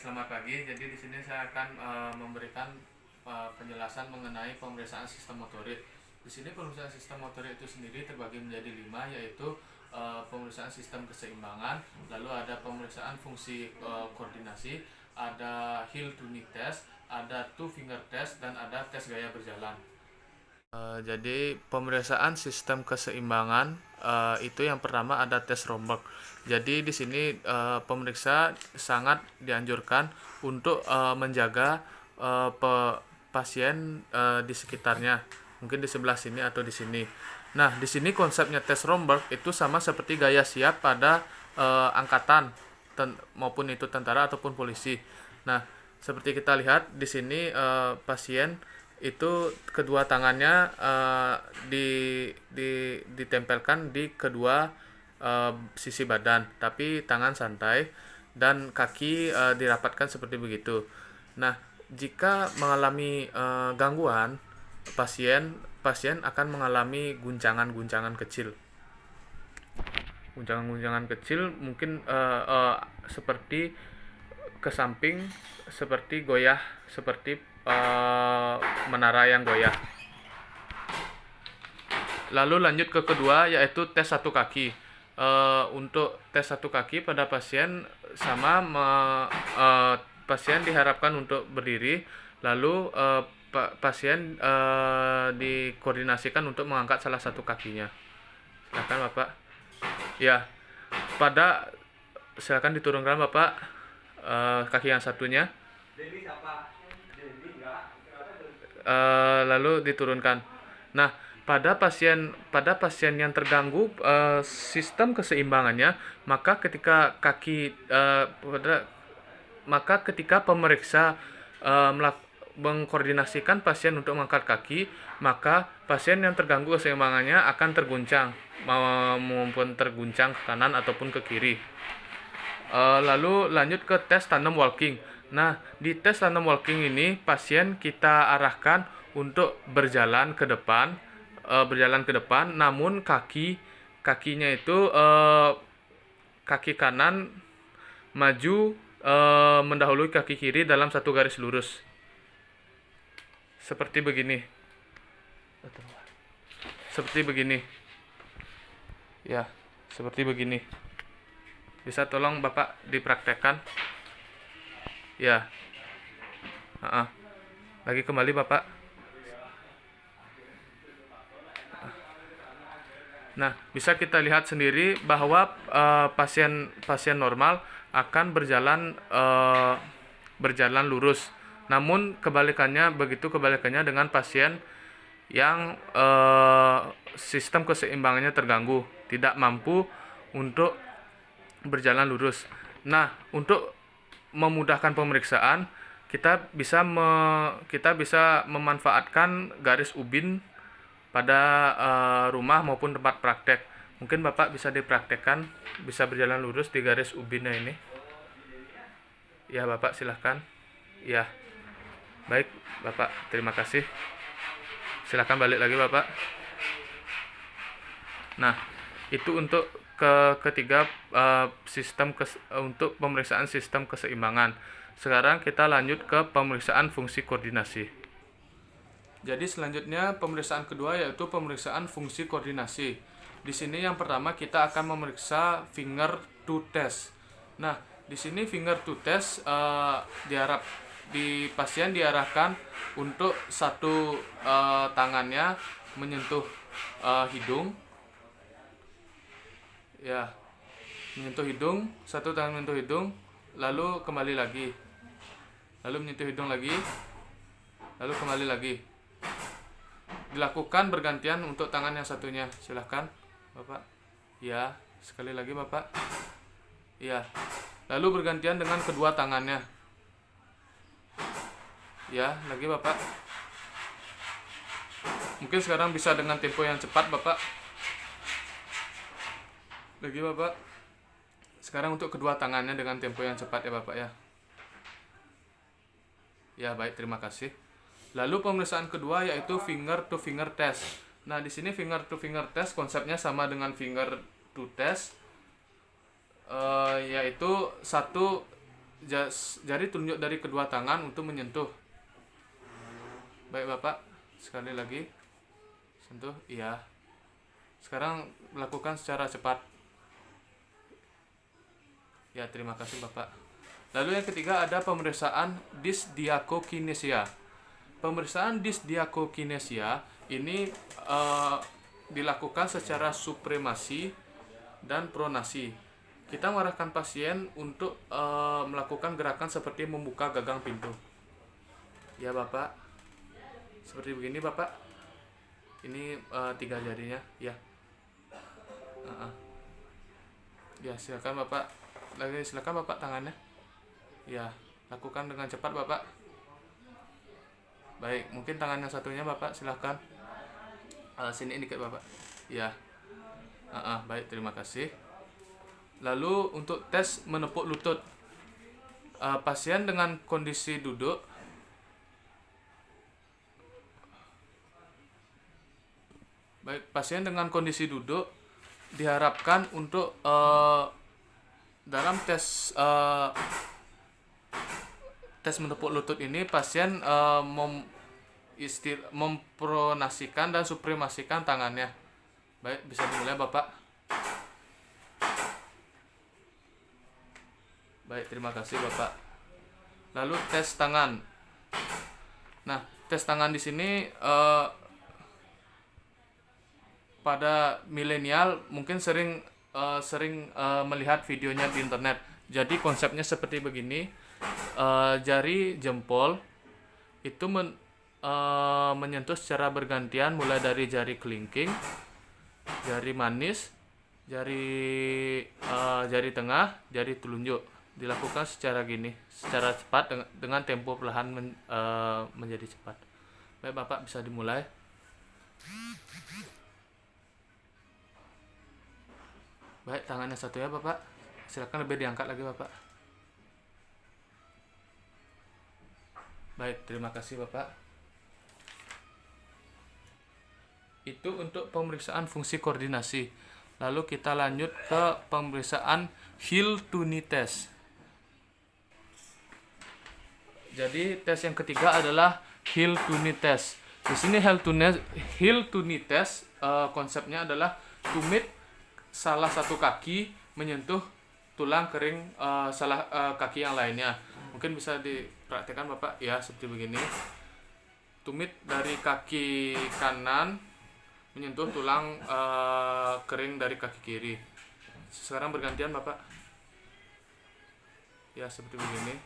Selamat pagi. Jadi di sini saya akan memberikan penjelasan mengenai pemeriksaan sistem motorik. Di sini pemeriksaan sistem motorik itu sendiri terbagi menjadi 5, yaitu pemeriksaan sistem keseimbangan, lalu ada pemeriksaan fungsi koordinasi, ada heel tuning test, ada two finger test, dan ada tes gaya berjalan. Jadi pemeriksaan sistem keseimbangan itu yang pertama ada tes Romberg. Jadi di sini pemeriksa sangat dianjurkan untuk menjaga pasien di sekitarnya, mungkin di sebelah sini atau di sini. Nah, di sini konsepnya tes Romberg itu sama seperti gaya siap pada angkatan maupun itu tentara ataupun polisi. Nah, seperti kita lihat di sini pasien itu kedua tangannya ditempelkan di kedua sisi badan, tapi tangan santai dan kaki dirapatkan seperti begitu. Nah, jika mengalami gangguan, pasien akan mengalami guncangan-guncangan kecil. Guncangan-guncangan kecil mungkin seperti ke samping, seperti goyah, seperti menara yang goyah. Lalu lanjut ke kedua, yaitu tes satu kaki. Untuk tes satu kaki pada pasien sama pasien diharapkan untuk berdiri, lalu pasien dikoordinasikan untuk mengangkat salah satu kakinya. Silakan Bapak. Ya, silakan diturunkan Bapak kaki yang satunya. Lalu diturunkan. Nah, pada pasien yang terganggu sistem keseimbangannya, maka ketika pemeriksa mengkoordinasikan pasien untuk mengangkat kaki, maka pasien yang terganggu keseimbangannya akan terguncang maupun terguncang ke kanan ataupun ke kiri. Lalu lanjut ke tes tandem walking. Nah, di tes tandem walking ini pasien kita arahkan untuk berjalan ke depan, namun kakinya itu kaki kanan maju mendahului kaki kiri dalam satu garis lurus. Seperti begini. Ya, seperti begini. Bisa tolong Bapak dipraktekkan? Ya. Lagi kembali Bapak. Nah, bisa kita lihat sendiri bahwa pasien normal akan berjalan lurus. Namun kebalikannya dengan pasien yang sistem keseimbangannya terganggu, tidak mampu untuk berjalan lurus. Nah, untuk memudahkan pemeriksaan, kita bisa memanfaatkan garis ubin pada rumah maupun tempat praktek. Mungkin Bapak bisa dipraktekkan, bisa berjalan lurus di garis ubinnya ini. Ya, Bapak silahkan. Ya, baik Bapak, terima kasih. Silahkan balik lagi Bapak. Nah, itu untuk ketiga untuk pemeriksaan sistem keseimbangan. Sekarang kita lanjut ke pemeriksaan fungsi koordinasi. Jadi selanjutnya pemeriksaan kedua yaitu pemeriksaan fungsi koordinasi. Di sini yang pertama kita akan memeriksa finger to test. Nah, di sini finger to test pasien diarahkan untuk satu tangannya menyentuh hidung. Ya, menyentuh hidung, satu tangan menyentuh hidung, lalu kembali lagi, lalu menyentuh hidung lagi, lalu kembali lagi. Dilakukan bergantian untuk tangan yang satunya. Silahkan Bapak. Ya, sekali lagi Bapak. Ya, lalu bergantian dengan kedua tangannya. Ya, lagi Bapak. Mungkin sekarang bisa dengan tempo yang cepat Bapak. Lagi Bapak. Sekarang untuk kedua tangannya dengan tempo yang cepat ya Bapak ya. Ya, baik, terima kasih. Lalu pemeriksaan kedua yaitu finger to finger test. Nah, di sini finger to finger test konsepnya sama dengan finger to test, yaitu satu jari telunjuk dari kedua tangan untuk menyentuh. Baik Bapak, sekali lagi. Sentuh, iya. Sekarang lakukan secara cepat. Ya, terima kasih Bapak. Lalu yang ketiga ada pemeriksaan dysdiakokinesia. Pemeriksaan dysdiakokinesia ini dilakukan secara supremasi dan pronasi. Kita mengarahkan pasien untuk melakukan gerakan seperti membuka gagang pintu. Ya Bapak, seperti begini Bapak. Ini 3 jarinya, ya. Ya, silakan Bapak. Silakan Bapak tangannya. Ya, lakukan dengan cepat Bapak. Baik, mungkin tangan yang satunya Bapak silakan. Sini dikit Bapak. Ya. Baik, terima kasih. Lalu untuk tes menepuk lutut. Pasien dengan kondisi duduk. Baik, pasien dengan kondisi duduk diharapkan untuk dalam tes menepuk lutut ini pasien mempronasikan dan supremasikan tangannya. Baik, bisa dimulai Bapak. Baik, terima kasih Bapak. Lalu tes tangan. Nah, tes tangan di sini pada milenial mungkin sering melihat videonya di internet. Jadi konsepnya seperti begini. Jari jempol itu menyentuh secara bergantian mulai dari jari kelingking, jari manis, jari tengah, jari telunjuk. Dilakukan secara gini, secara cepat dengan tempo perlahan menjadi cepat. Baik Bapak, bisa dimulai. Baik, tangannya satu ya Bapak. Silakan lebih diangkat lagi Bapak. Baik, terima kasih Bapak. Itu untuk pemeriksaan fungsi koordinasi. Lalu kita lanjut ke pemeriksaan heel to knee test. Jadi tes yang ketiga adalah heel to knee test. Di sini heel to knee test konsepnya adalah tumit salah satu kaki menyentuh tulang kering kaki yang lainnya. Mungkin bisa dipraktikkan Bapak ya, seperti begini. Tumit dari kaki kanan menyentuh tulang kering dari kaki kiri. Sekarang bergantian Bapak. Ya, seperti begini.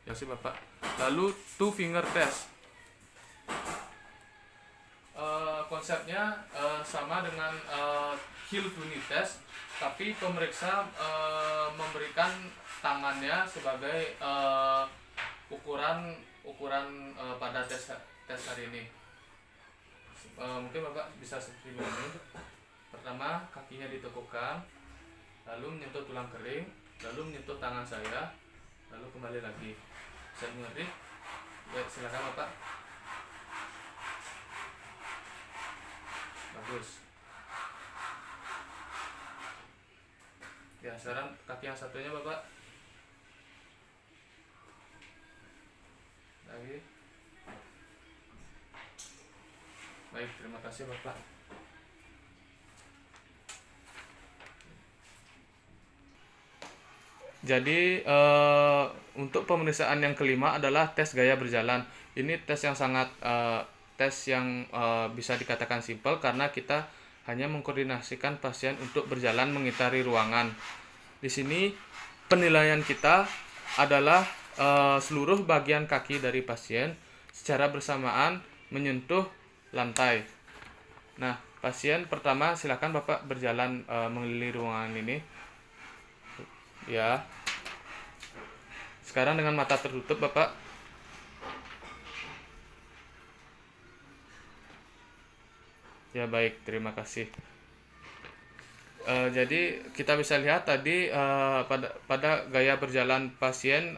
Ya sih Bapak. Lalu two finger test. Konsepnya sama dengan heel to knee test, tapi pemeriksa memberikan tangannya sebagai ukuran pada tes hari ini. Mungkin Bapak bisa seperti ini. Pertama, kakinya ditekukkan, lalu menyentuh tulang kering, lalu menyentuh tangan saya, lalu kembali lagi. Saya mengerti. Baik, silakan Bapak. Bagus. Ya, sekarang kaki yang satunya Bapak. Lagi. Baik, terima kasih Bapak. Jadi untuk pemeriksaan yang kelima adalah tes gaya berjalan. Ini tes yang sangat bisa dikatakan simpel karena kita hanya mengkoordinasikan pasien untuk berjalan mengitari ruangan. Di sini penilaian kita adalah seluruh bagian kaki dari pasien secara bersamaan menyentuh lantai. Nah, pasien pertama silakan Bapak berjalan mengelilingi ruangan ini. Ya. Sekarang dengan mata tertutup Bapak. Ya, baik, terima kasih. Jadi kita bisa lihat tadi pada gaya berjalan pasien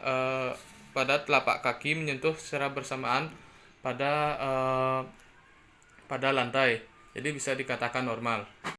pada telapak kaki menyentuh secara bersamaan pada lantai. Jadi bisa dikatakan normal.